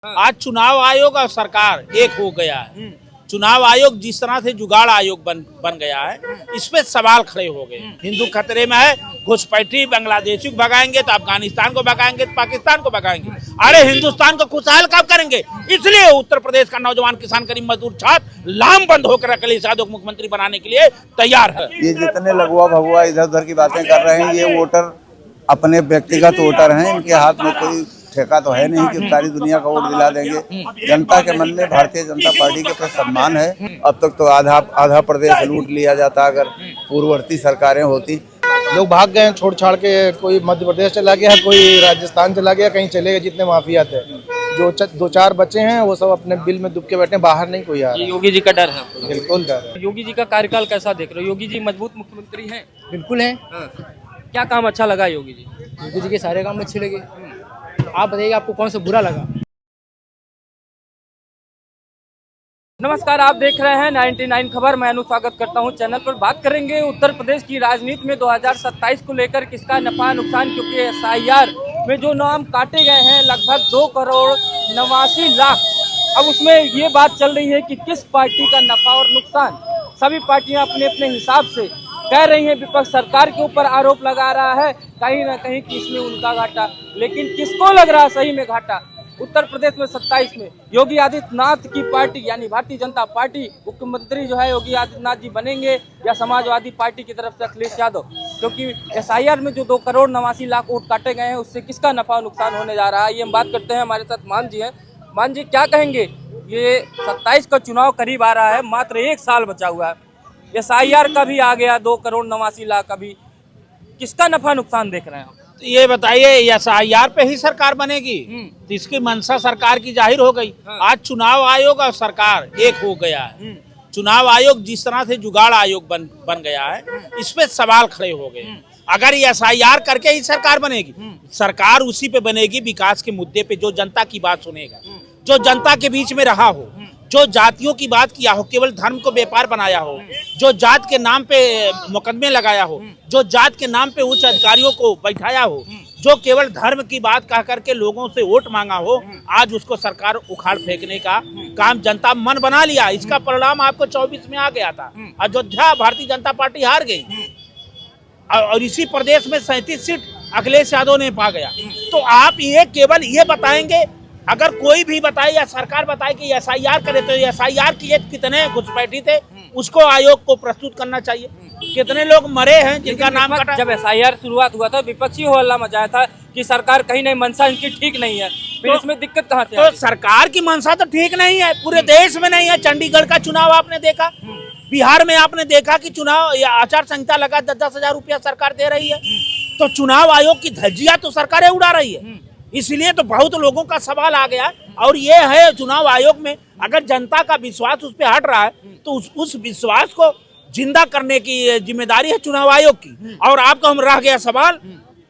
आज चुनाव आयोग और सरकार एक हो गया है। चुनाव आयोग जिस तरह से जुगाड़ आयोग बन गया है, इस पे सवाल खड़े हो गए। हिंदू खतरे में है, घुसपैठी बांग्लादेशी को भगाएंगे तो अफगानिस्तान को भगाएंगे तो पाकिस्तान को भगाएंगे। अरे हिंदुस्तान को खुशहाल कब करेंगे? इसलिए उत्तर प्रदेश का नौजवान किसान गरीब मजदूर छात्र लामबंद होकर अखिलेश यादव को मुख्यमंत्री बनाने के लिए तैयार है। ये जितने लघुआ भगुआ इधर उधर की बातें कर रहे हैं, ये वोटर अपने व्यक्तिगत वोटर हैं। इनके हाथ में कोई ठेका तो है नहीं कि सारी दुनिया का वोट दिला देंगे। जनता के मन में भारतीय जनता पार्टी के प्रति सम्मान है। अब तक तो आधा प्रदेश लूट लिया जाता अगर पूर्ववर्ती सरकारें होती। लोग भाग गए छोड़ छाड़ के, कोई मध्य प्रदेश चला गया, कोई राजस्थान चला गया, कहीं चले गए। जितने माफिया थे जो दो चार बच्चे हैं वो सब अपने बिल में डूब के बैठे, बाहर नहीं कोई आ रहा। योगी जी का डर है? बिल्कुल डर है। योगी जी का कार्यकाल कैसा देख रहे हो? योगी जी मजबूत मुख्यमंत्री हैं? बिल्कुल है। क्या काम अच्छा लगा योगी जी? योगी जी के सारे काम अच्छे लगे। आप बताइए आपको कौन सा बुरा लगा? नमस्कार, आप देख रहे हैं 99 खबर। मैं अनु स्वागत करता हूं चैनल पर। बात करेंगे उत्तर प्रदेश की राजनीति में 2027 को लेकर किसका नफा नुकसान, क्योंकि एसआईआर में जो नाम काटे गए हैं लगभग 2 करोड़ 89 लाख। अब उसमें ये बात चल रही है कि किस पार्टी का नफा और नुकसान। सभी पार्टियां अपने अपने हिसाब से कह रही हैं। विपक्ष सरकार के ऊपर आरोप लगा रहा है कहीं ना कहीं कि इसमें उनका घाटा, लेकिन किसको लग रहा है सही में घाटा? उत्तर प्रदेश में 27 में योगी आदित्यनाथ की पार्टी यानी भारतीय जनता पार्टी मुख्यमंत्री जो है योगी आदित्यनाथ जी बनेंगे, या समाजवादी पार्टी की तरफ से अखिलेश यादव? क्योंकि एसआईआर में जो 2 करोड़ 89 लाख वोट काटे गए हैं उससे किसका नफा नुकसान होने जा रहा है, ये हम बात करते हैं। हमारे साथ मान जी हैं। मान जी, क्या कहेंगे? ये 27 का चुनाव करीब आ रहा है, मात्र 1 साल बचा हुआ है। एसआईआर का भी आ गया 2 करोड़ 89 लाख का भी। किसका नफा नुकसान देख रहे हैं आप? तो ये बताइए, एसआईआर पे ही सरकार बनेगी तो इसकी मंशा सरकार की जाहिर हो गई। आज चुनाव आयोग और सरकार एक हो गया है। चुनाव आयोग जिस तरह से जुगाड़ आयोग बन गया है, इस पे सवाल खड़े हो गए। अगर ये एसआईआर करके ही सरकार बनेगी, सरकार उसी पे बनेगी विकास के मुद्दे पे, जो जनता की बात सुनेगा, जो जनता के बीच में रहा हो, जो जातियों की बात किया हो, केवल धर्म को व्यापार बनाया हो, जो जात के नाम पे मुकदमे लगाया हो, जो जात के नाम पे उच्च अधिकारियों को बैठाया हो, जो केवल धर्म की बात कह करके लोगों से वोट मांगा हो, आज उसको सरकार उखाड़ फेंकने का काम जनता मन बना लिया। इसका परिणाम आपको 24 में आ गया था। अयोध्या भारतीय जनता पार्टी हार गई और इसी प्रदेश में 37 सीट अखिलेश यादव ने पा गया। तो आप ये केवल ये बताएंगे, अगर कोई भी बताए या सरकार बताए कि एसआईआर करे, तो एसआईआर किए कितने घुसपैठी थे उसको आयोग को प्रस्तुत करना चाहिए। कितने लोग मरे हैं जिनका नाम कटा। जब एसआईआर शुरुआत हुआ था विपक्षी हो हल्ला मचाया था कि सरकार कहीं नहीं, मंशा इनकी ठीक नहीं है। फिर इसमें दिक्कत कहाँ से? तो सरकार की मंशा तो ठीक नहीं है, पूरे देश में नहीं है। चंडीगढ़ का चुनाव आपने देखा, बिहार में आपने देखा कि चुनाव आचार संहिता लगा 10-10 हजार रुपया सरकार दे रही है। तो चुनाव आयोग की धज्जियां तो सरकारें उड़ा रही है। इसलिए तो बहुत लोगों का सवाल आ गया। और ये है चुनाव आयोग में अगर जनता का विश्वास उस पर हट रहा है तो उस विश्वास को जिंदा करने की जिम्मेदारी है चुनाव आयोग की। और आपको हम रह गया सवाल,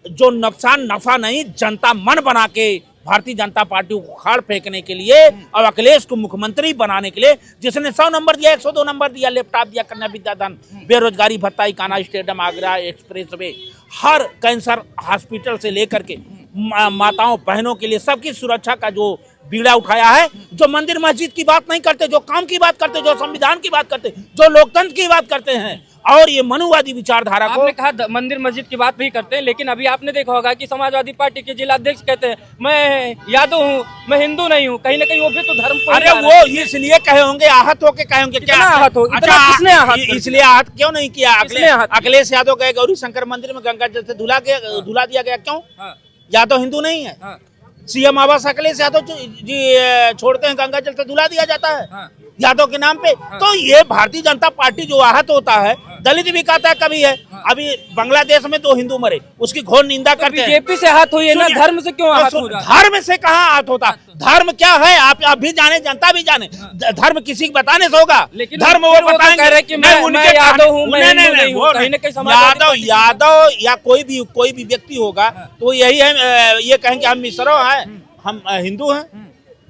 जो नुकसान नफा नहीं, जनता मन बना के भारतीय जनता पार्टी को उखाड़ फेंकने के लिए और अखिलेश को मुख्यमंत्री बनाने के लिए, जिसने 100 नंबर दिया, 102 नंबर दिया, लैपटॉप दिया, कन्या विद्यादान, बेरोजगारी भत्ता, Kanha stadium, Agra expressway, हर कैंसर हॉस्पिटल से लेकर के माताओं बहनों के लिए सबकी सुरक्षा का जो बीड़ा उठाया है, जो मंदिर मस्जिद की बात नहीं करते, जो काम की बात करते, जो संविधान की बात करते, जो लोकतंत्र की बात करते हैं, और ये मनुवादी विचारधारा को। आपने कहा मंदिर मस्जिद की बात भी करते हैं, लेकिन अभी आपने देखा होगा कि समाजवादी पार्टी के जिला अध्यक्ष कहते हैं मैं यादव हूँ, मैं हिंदू नहीं हूँ। कहीं ना कहीं वो भी तो धर्म को। अरे वो इसलिए कहे होंगे, आहत होके कहे होंगे। क्या आहत हो? किसने आहत? इसलिए आहत क्यों नहीं किया? अखिलेश यादव गए गौरी शंकर मंदिर में गंगा जल से धुला दिया गया, क्यों? यादव हिंदू नहीं है। सीएम आवास अखिलेश यादव जी छोड़ते हैं, गंगा जल से धुला दिया जाता है यादव के नाम पे। तो ये भारतीय जनता पार्टी जो आहत होता है, दलित भी कहता है कभी है। अभी बांग्लादेश में 2 हिंदू मरे, उसकी घोर निंदा करते हैं। बीजेपी से आहत हुई है ना, धर्म से क्यों आहत हो रहा है? धर्म से कहाँ आहत होता? धर्म क्या है आप भी जाने, जनता भी जाने। धर्म किसी को बताने से होगा? धर्म वो बताएंगे कि मैं यादव हूँ, मैं हिंदू नहीं हूँ। यादव या कोई भी व्यक्ति होगा तो यही है, ये कहेंगे हम मिसरो हैं, हम हिंदू हैं।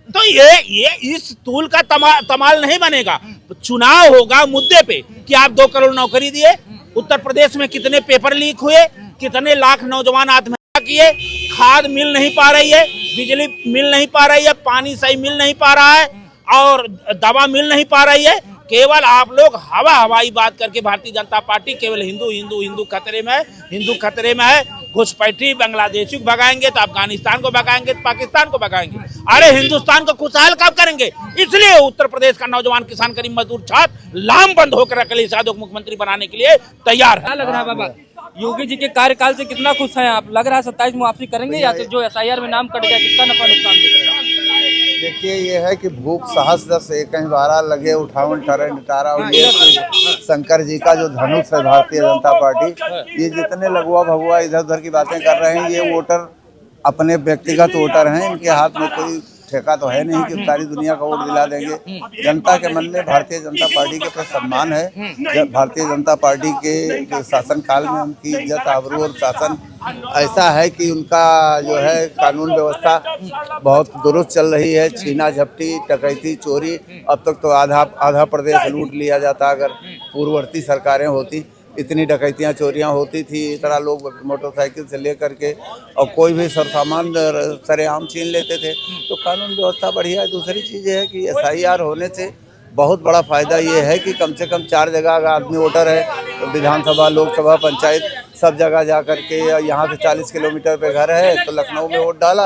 तो ये इस तूल का तमाल नहीं बनेगा। चुनाव होगा मुद्दे पे कि आप 2 करोड़ नौकरी दिए, उत्तर प्रदेश में कितने पेपर लीक हुए, कितने लाख नौजवान आत्महत्या किए, खाद मिल नहीं पा रही है, बिजली मिल नहीं पा रही है, पानी सही मिल नहीं पा रहा है और दवा मिल नहीं पा रही है। केवल आप लोग हवाई बात करके भारतीय जनता पार्टी केवल हिंदू खतरे में है, हिंदू खतरे में है। घुसपैठी बांग्लादेशी को भगाएंगे तो अफगानिस्तान को भगाएंगे तो पाकिस्तान को भगाएंगे। अरे हिंदुस्तान को खुशहाल कब करेंगे? इसलिए उत्तर प्रदेश का नौजवान किसान गरीब मजदूर छात्र लाम बंद होकर अखिलेश यादव को मुख्यमंत्री बनाने के लिए तैयार है। क्या लग रहा है बाबा, योगी जी के कार्यकाल से कितना खुश हैं आप? लग रहा है 27 में वापसी करेंगे या फिर जो SIR में नाम कट गया किसका नफा नुकसान देख रहे हैं? देखिए, ये है कि भूख साहस 10 एक 12 लगे 58 टरेंट 18 और ये शंकर जी का जो धनुष है भारतीय जनता पार्टी, ये जितने लघुआ भगुआ इधर उधर की बातें कर रहे हैं, ये वोटर अपने व्यक्तिगत वोटर हैं। इनके हाथ में कोई ठेका तो है नहीं कि सारी दुनिया का वोट दिला देंगे। जनता के मन में भारतीय जनता पार्टी के प्रति सम्मान है। भारतीय जनता पार्टी के जो शासन काल में उनकी इज्जत आबरू और शासन ऐसा है कि उनका जो है कानून व्यवस्था बहुत दुरुस्त चल रही है। छीना झपटी डकैती चोरी, अब तक तो आधा प्रदेश लूट लिया जाता। अगर पूर्ववर्ती सरकारें होती इतनी डकैतियाँ चोरियाँ होती थी, इतना लोग मोटरसाइकिल से लेकर के और कोई भी सामान सरेआम छीन लेते थे। तो कानून व्यवस्था बढ़िया है। दूसरी चीज़ ये है कि SIR होने से बहुत बड़ा फायदा ये है कि कम से कम 4 जगह का आदमी वोटर है तो विधानसभा, लोकसभा, पंचायत सब जगह जा करके, यहाँ से 40 किलोमीटर पे घर है तो लखनऊ में वोट डाला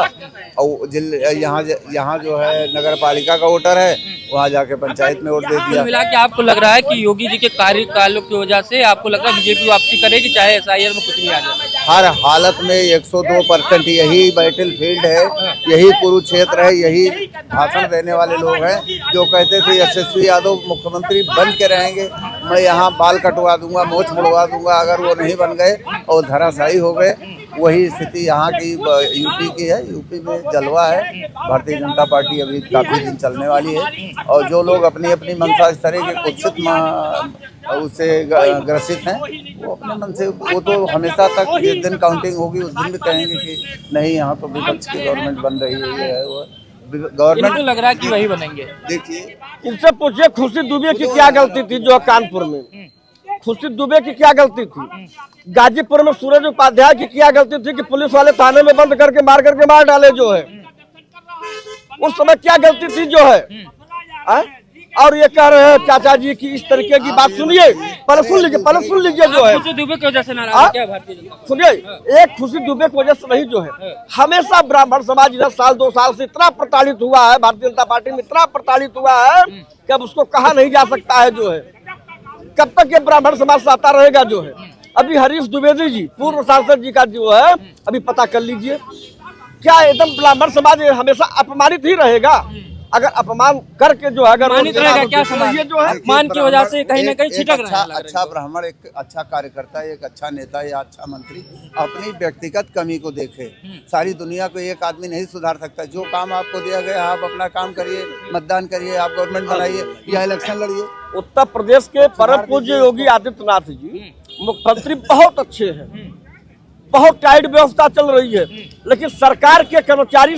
और यहाँ जो है नगर पालिका का वोटर है वहाँ जाके पंचायत में वोट दे दिया। मिला के आपको लग रहा है कि योगी जी के कार्यकाल की वजह से आपको लग रहा है बीजेपी वापसी करेगी चाहे SIR में कुछ भी आ जाए? हर हालत में 102% यही बैटल फील्ड है, यही कुरुक्षेत्र है, यही भाषण देने वाले लोग हैं जो कहते थे यशस्वी यादव मुख्यमंत्री बन के रहेंगे, मैं यहाँ बाल कटवा दूंगा, मोछ मुड़वा दूंगा। अगर वो नहीं बन गए और धराशायी हो गए, वही स्थिति यहाँ की यूपी की है। यूपी में जलवा है। भारतीय जनता पार्टी अभी काफ़ी दिन चलने वाली है और जो लोग अपनी अपनी मंशा इस तरह के कुत्सित उससे ग्रसित हैं, वो अपने मन से, वो तो हमेशा तक जिस दिन काउंटिंग होगी उस दिन भी कहेंगे कि नहीं यहाँ तो विपक्ष की गवर्नमेंट बन रही है, ये है वो गवर्नमेंट। लग रहा है कि वही बनेंगे। देखिए, इनसे पूछिए खुर्शीद दुबे की क्या गलती थी जो कानपुर में, खुर्शीद दुबे की क्या गलती थी? गाजीपुर में सूरज उपाध्याय की क्या गलती थी कि पुलिस वाले थाने में बंद करके मार डाले जो है? उस समय क्या गलती थी जो है? और ये कह रहे हैं चाचा जी की इस तरीके की बात सुनिए, पहले सुन लीजिए जो है। खुर्शीद दुबे की वजह से नाराज क्या भारतीय जनता? सुनिए, एक खुर्शीद दुबे की वजह से नहीं जो है, हमेशा ब्राह्मण समाज इधर साल 2 साल से इतना प्रताड़ित हुआ है, भारतीय जनता पार्टी में इतना प्रताड़ित हुआ है कि अब उसको कहा नहीं जा सकता है जो है। कब तक ये ब्राह्मण समाज से आता रहेगा जो है? अभी हरीश द्विवेदी जी पूर्व सांसद जी का जो है अभी पता कर लीजिए, क्या एकदम ब्राह्मण समाज हमेशा अपमानित ही रहेगा? अगर अपमान करके जो है अगर क्या समाज जो है मान की वजह से कहीं ना कहीं छिटक रहा है। अच्छा ब्राह्मण, एक अच्छा कार्यकर्ता, एक अच्छा नेता या अच्छा मंत्री अपनी व्यक्तिगत कमी को देखे। सारी दुनिया को एक आदमी नहीं सुधार सकता। जो काम आपको दिया गया आप अपना काम करिए, मतदान करिए, आप गवर्नमेंट बनाइए या इलेक्शन लड़िए। उत्तर प्रदेश के परम पूज्य योगी आदित्यनाथ जी मुख्यमंत्री बहुत अच्छे हैं, बहुत टाइट व्यवस्था चल रही है, लेकिन सरकार के कर्मचारी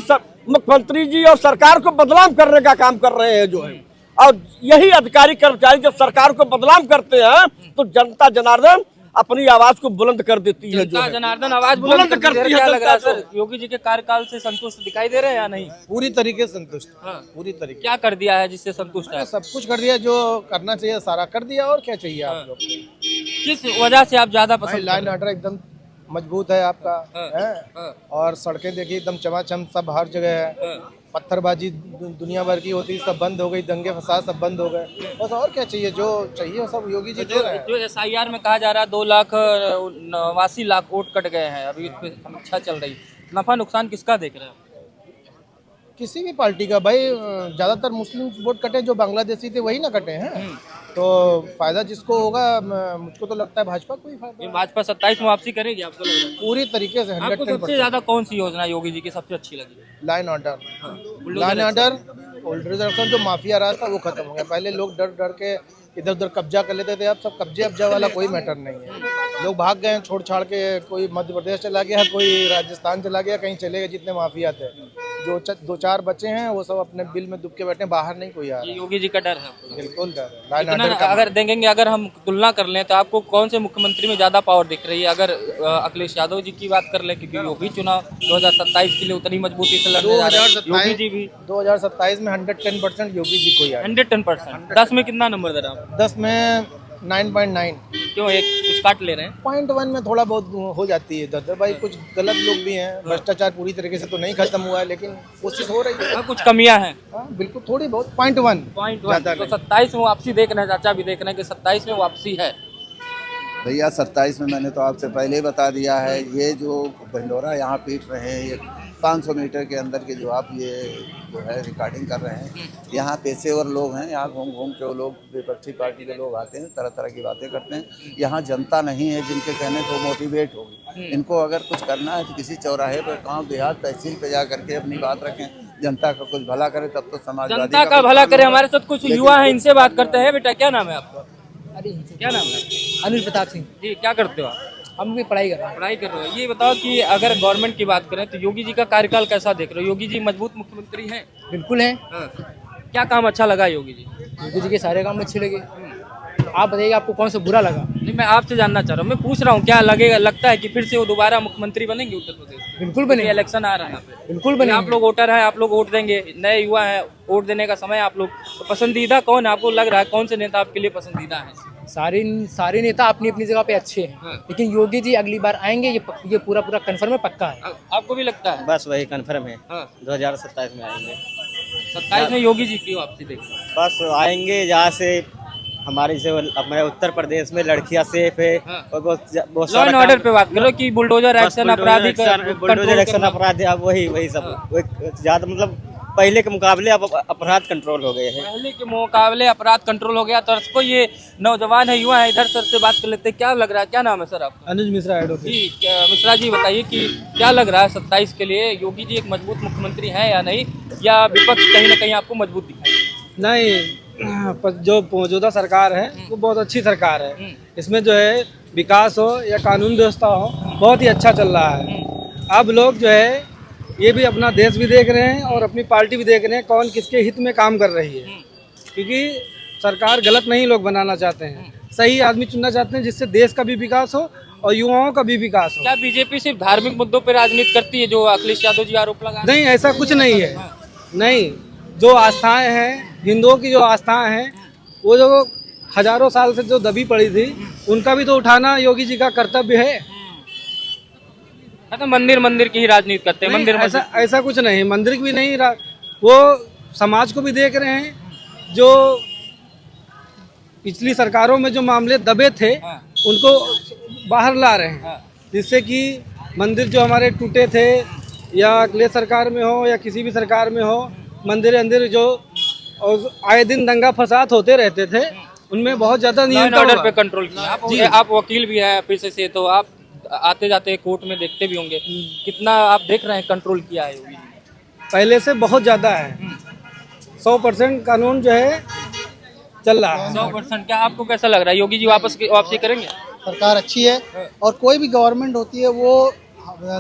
मुख्यमंत्री जी और सरकार को बदनाम करने का काम कर रहे हैं जो है। और यही अधिकारी कर्मचारी जब सरकार को बदनाम करते हैं तो जनता जनार्दन अपनी आवाज को बुलंद कर देती है जो है। जनार्दन आवाज बुलंद करती है। क्या लग रहा है सर, योगी जी के कार्यकाल से संतुष्ट दिखाई दे रहे हैं या नहीं? पूरी तरीके से संतुष्ट। हाँ। पूरी तरीके क्या कर दिया है जिससे संतुष्ट है? सब कुछ कर दिया, जो करना चाहिए सारा कर दिया। और क्या चाहिए आप लोग? किस वजह से आप ज्यादा पसंद? लाइन ऑर्डर एकदम मजबूत है आपका है। और सड़कें देखिए एकदम चमाचम, सब हर जगह है। पत्थरबाजी दुनिया भर की होती सब बंद हो गई, दंगे फसाद सब बंद हो गए। बस और क्या चाहिए? जो चाहिए वो सब योगी जी दे रहे हैं। जो SIR में कहा जा रहा है 2,89,00,000 वोट कट गए हैं, अभी इस पे समीक्षा चल रही, नफा नुकसान किसका देख रहे हैं? किसी भी पार्टी का भाई, ज्यादातर मुस्लिम वोट कटे, जो बांग्लादेशी थे वही ना कटे हैं। तो फायदा जिसको होगा, मुझको तो लगता है भाजपा को ही फायदा। भाजपा 27 में वापसी करेगी आपको लग रहा है? पूरी तरीके से आपको सबसे ज्यादा कौन सी योजना योगी जी की सबसे अच्छी लगी? Line order. Line order, reservation जो माफिया राज था वो खत्म हो गया। पहले लोग डर डर के इधर उधर कब्जा कर लेते थे, अब सब कब्जा वाला कोई मैटर नहीं है। लोग भाग गए छोड़ छाड़ के, कोई मध्य प्रदेश चला गया, कोई राजस्थान चला गया, कहीं चले गए जितने माफिया थे। जो दो चार बच्चे हैं वो सब अपने बिल में डूब के बैठे हैं, बाहर नहीं कोई आ ये रहा। योगी जी का डर है आपको? बिल्कुल डर है। लाइन इतना ऑर्डर का अगर देखेंगे, अगर हम तुलना कर लें तो आपको कौन से मुख्यमंत्री में ज्यादा पावर दिख रही है? अगर अखिलेश यादव जी की बात कर लें, क्योंकि वो भी चुनाव 2027 के लिए उतनी मजबूती से लड़ने जा रहे हैं, योगी जी भी 2027 में 110% योगी जी को ही आएगा। 110%। 10 में कितना नंबर दे रहे हैं आप? 10 में 9.9। क्यों एक कुछ काट ले रहे हैं? 0.1 में थोड़ा बहुत हो जाती है इधर भाई, कुछ गलत लोग भी हैं, भ्रष्टाचार पूरी तरीके से तो नहीं खत्म हुआ है, लेकिन कोशिश हो रही है। हाँ, कुछ कमियां हैं। हाँ, बिल्कुल थोड़ी बहुत 0.1 0.1। तो 27 में वापसी देख रहे हैं, चाचा भी देख रहे हैं कि 27 में वापसी है। भैया 27 में मैंने तो आपसे पहले ही बता दिया है, ये जो भंडोरा यहाँ पीट रहे हैं, ये 500 मीटर के अंदर के जो आप ये जो है रिकॉर्डिंग कर रहे हैं, यहाँ पेशेवर लोग हैं, यहाँ घूम घूम के वो लोग विपक्षी पार्टी के लोग आते हैं, तरह तरह की बातें करते हैं। यहाँ जनता नहीं है जिनके कहने से वो मोटिवेट होगी। इनको अगर कुछ करना है तो किसी चौराहे पर, गाँव देहात तहसील पे जा करके अपनी बात रखें, जनता का कुछ भला करे, तब तो समाजवादी जनता का भला करे। हमारे साथ कुछ युवा है, इनसे बात करते हैं। बेटा क्या नाम है आपका? अरे क्या नाम है? अनिल प्रताप सिंह। जी, क्या करते हो आप? हम भी पढ़ाई कर रहे हैं। पढ़ाई कर रहे हो। ये बताओ कि अगर गवर्नमेंट की बात करें तो योगी जी का कार्यकाल कैसा देख रहे हो? योगी जी मजबूत मुख्यमंत्री हैं? बिल्कुल है। क्या काम अच्छा लगा योगी जी? योगी जी के सारे काम अच्छे लगे। आप बताइए आपको कौन सा बुरा लगा? नहीं, मैं आपसे जानना चाह रहा हूँ। मैं पूछ रहा हूँ क्या लगेगा, लगता है कि फिर से वो दोबारा मुख्यमंत्री बनेंगे उत्तर प्रदेश? बिल्कुल बने। इलेक्शन आ रहा है यहाँ पे। बिल्कुल बने। आप लोग वोटर हैं, आप लोग वोट देंगे, नए युवा हैं, वोट देने का समय आप लोग। तो पसंदीदा कौन है आपको लग रहा है? कौन से नेता आपके लिए पसंदीदा है? सारे नेता अपनी अपनी जगह पे अच्छे हैं, लेकिन योगी जी अगली बार आएंगे, ये पूरा कंफर्म है, पक्का है। आपको भी लगता है? बस वही कंफर्म है। 2027 में आएंगे। 27 में योगी जी की वापसी देखिए। बस आएंगे जहाँ से हमारे से हमारे उत्तर प्रदेश में लड़कियां सेफ है और बहुत लॉ एंड ऑर्डर पे बात करो कि बुलडोजर एक्शन अपराधी बुलडोजर एक्शन अपराधी, अब वही सब ज्यादा मतलब पहले के मुकाबले अब अपराध कंट्रोल हो गए हैं। पहले के मुकाबले अपराध कंट्रोल हो गया। तो को ये नौजवान है, युवा है, इधर सर से बात कर लेते हैं। क्या लग रहा है? क्या नाम है सर आपका? अनुज मिश्रा एडवोकेट। जी मिश्रा जी, बताइए कि क्या लग रहा है 27 के लिए योगी जी एक मजबूत मुख्यमंत्री हैं या नहीं, या विपक्ष कहीं ना कहीं आपको मजबूत दिखाई? नहीं, जो मौजूदा सरकार है वो बहुत अच्छी सरकार है। इसमें जो है विकास हो या कानून व्यवस्था हो, बहुत ही अच्छा चल रहा है। अब लोग जो है ये भी अपना देश भी देख रहे हैं और अपनी पार्टी भी देख रहे हैं, कौन किसके हित में काम कर रही है। क्योंकि सरकार गलत नहीं लोग बनाना चाहते हैं, सही आदमी चुनना चाहते हैं जिससे देश का भी विकास हो और युवाओं का भी विकास हो। क्या बीजेपी सिर्फ धार्मिक मुद्दों पर राजनीति करती है, जो अखिलेश यादव जी आरोप लगा? नहीं, ऐसा कुछ नहीं है। नहीं, जो आस्थाएं हैं, हिंदुओं की जो आस्थाएं हैं, वो जो हजारों साल से जो दबी पड़ी थी, उनका भी तो उठाना योगी जी का कर्तव्य है। तो मंदिर की ही राजनीति करते हैं। मंदिर ऐसा कुछ नहीं, मंदिर की भी नहीं, वो समाज को भी देख रहे हैं। जो पिछली सरकारों में जो मामले दबे थे उनको बाहर ला रहे हैं, जिससे कि मंदिर जो हमारे टूटे थे, या अगले सरकार में हो या किसी भी सरकार में हो, मंदिर जो और आए दिन दंगा फसाद होते रहते थे, उनमें बहुत ज्यादा नियंत्रण ऑर्डर पे कंट्रोल किया। आप वकील भी हैं पेशे से, तो आप आते जाते कोर्ट में देखते भी होंगे, कितना आप देख रहे हैं कंट्रोल किया है योगी? पहले से बहुत ज्यादा है। 100% कानून जो है चल रहा है। 100%। क्या आपको कैसा लग रहा है, योगी जी वापसी करेंगे? सरकार अच्छी है और कोई भी गवर्नमेंट होती है वो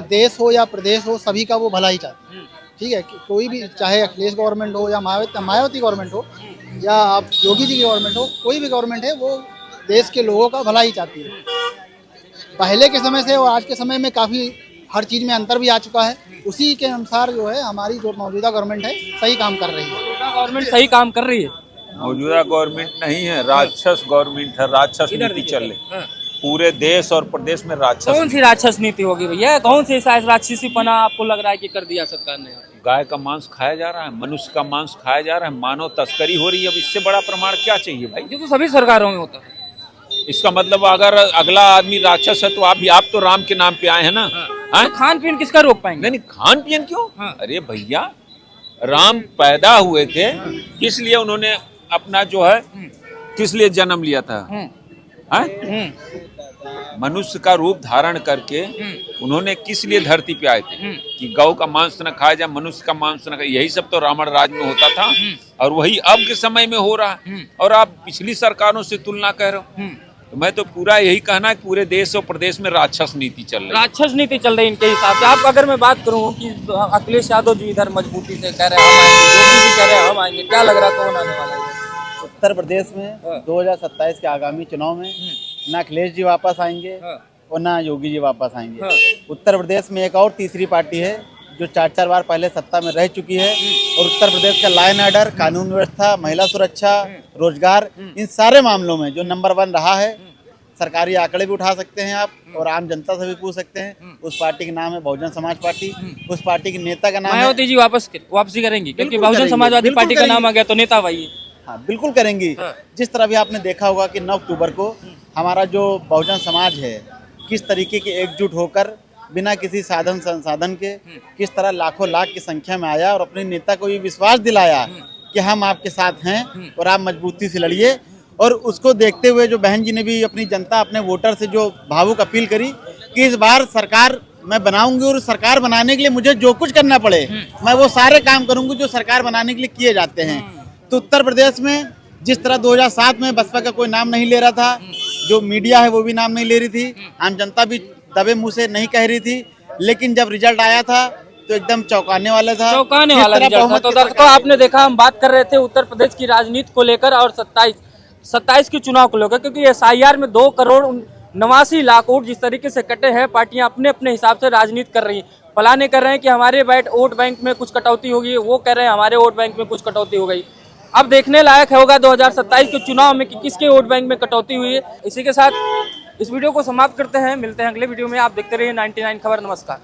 देश हो या प्रदेश हो, सभी का वो भला ही चाहती है। ठीक है, कोई भी, चाहे अखिलेश गवर्नमेंट हो या मायावती गवर्नमेंट हो या आप योगी जी की गवर्नमेंट हो, कोई भी गवर्नमेंट है वो देश के लोगों का भला ही चाहती है। पहले के समय से और आज के समय में काफ़ी हर चीज़ में अंतर भी आ चुका है। उसी के अनुसार जो है हमारी जो मौजूदा गवर्नमेंट है सही काम कर रही है। गवर्नमेंट सही काम कर रही है? मौजूदा गवर्नमेंट नहीं है, राक्षस गवर्नमेंट है। राक्षस नीति चल रही पूरे देश और प्रदेश में। राक्षस कौन सी राक्षस नीति होगी भैया? कौन सी राक्षसीपना आपको लग रहा है कि कर दिया सरकार ने? गाय का मांस खाया जा रहा है, मनुष्य का मांस खाया जा रहा है, मानव तस्करी हो रही है। अब इससे बड़ा प्रमाण क्या चाहिए भाई? ये तो सभी सरकारों में होता है। इसका मतलब अगर अगला आदमी राक्षस है तो आप तो राम के नाम पे आए हैं ना। तो खान पीन किसका रोक पाएंगे? नहीं, खान पीन क्यों? अरे भैया, राम पैदा हुए थे, किस लिए उन्होंने अपना जो है किस लिए जन्म लिया था? मनुष्य का रूप धारण करके उन्होंने किस लिए धरती पे आए थे? कि गौ का मांस न खाया जाए, मनुष्य का मांस न खाया। यही सब तो रावण राज में होता था और वही अब के समय में हो रहा है। और आप पिछली सरकारों से तुलना कह रहे हो। तो मैं तो पूरा यही कहना है कि पूरे देश और प्रदेश में राक्षस नीति चल रही है। राक्षस नीति चल रही है इनके हिसाब से। आप अगर मैं बात करूं कि अखिलेश यादव जी इधर मजबूती से कह रहे हैं हम आएंगे, योगी जी कह रहे हैं हम आएंगे, क्या लग रहा है कौन आने वाला है? उत्तर प्रदेश में 2027 के आगामी चुनाव में ना अखिलेश जी वापस आएंगे और ना योगी जी वापस आएंगे। उत्तर प्रदेश में एक और तीसरी पार्टी है जो 4 बार पहले सत्ता में रह चुकी है और उत्तर प्रदेश का लाइन ऑर्डर, कानून व्यवस्था, महिला सुरक्षा, रोजगार, इन सारे मामलों में जो नंबर 1 रहा है। सरकारी आंकड़े भी उठा सकते हैं आप और आम जनता से भी पूछ सकते हैं। उस पार्टी का नाम है बहुजन समाज पार्टी। उस पार्टी के नेता का नाम है मायावती जी वापसी करेंगी क्योंकि बहुजन समाजवादी पार्टी का नाम आ गया तो नेता वही। हाँ, बिल्कुल करेंगी। जिस तरह भी आपने देखा होगा कि 9 अक्टूबर को हमारा जो बहुजन समाज है किस तरीके की एकजुट होकर बिना किसी साधन संसाधन के किस तरह लाखों लाख की संख्या में आया और अपने नेता को ये विश्वास दिलाया कि हम आपके साथ हैं और आप मजबूती से लड़िए। और उसको देखते हुए जो बहन जी ने भी अपनी जनता, अपने वोटर से जो भावुक अपील करी कि इस बार सरकार मैं बनाऊंगी और सरकार बनाने के लिए मुझे जो कुछ करना पड़े मैं वो सारे काम करूंगी जो सरकार बनाने के लिए किए जाते हैं। तो उत्तर प्रदेश में जिस तरह 2007 में बसपा का कोई नाम नहीं ले रहा था, जो मीडिया है वो भी नाम नहीं ले रही थी, आम जनता भी दबे मुंह से नहीं कह रही थी, लेकिन जब रिजल्ट आया था तो एकदम चौंकाने वाला था। चौंकाने वाला रिजल्ट था। तो दर्शकों आपने देखा हम बात कर रहे थे उत्तर प्रदेश की राजनीति को लेकर और 27 के चुनाव को लेकर, क्योंकि SIR में 2,89,00,000 वोट जिस तरीके से कटे हैं, पार्टियां अपने अपने हिसाब से राजनीति कर रही हैं। फलाने कर रहे हैं कि हमारे वोट बैंक में कुछ कटौती होगी, वो कह रहे हैं हमारे वोट बैंक में कुछ कटौती हो गई। अब देखने लायक होगा 2027 के चुनाव में कि किसके वोट बैंक में कटौती हुई है। इसी के साथ इस वीडियो को समाप्त करते हैं, मिलते हैं अगले वीडियो में। आप देखते रहिए 99 खबर। नमस्कार।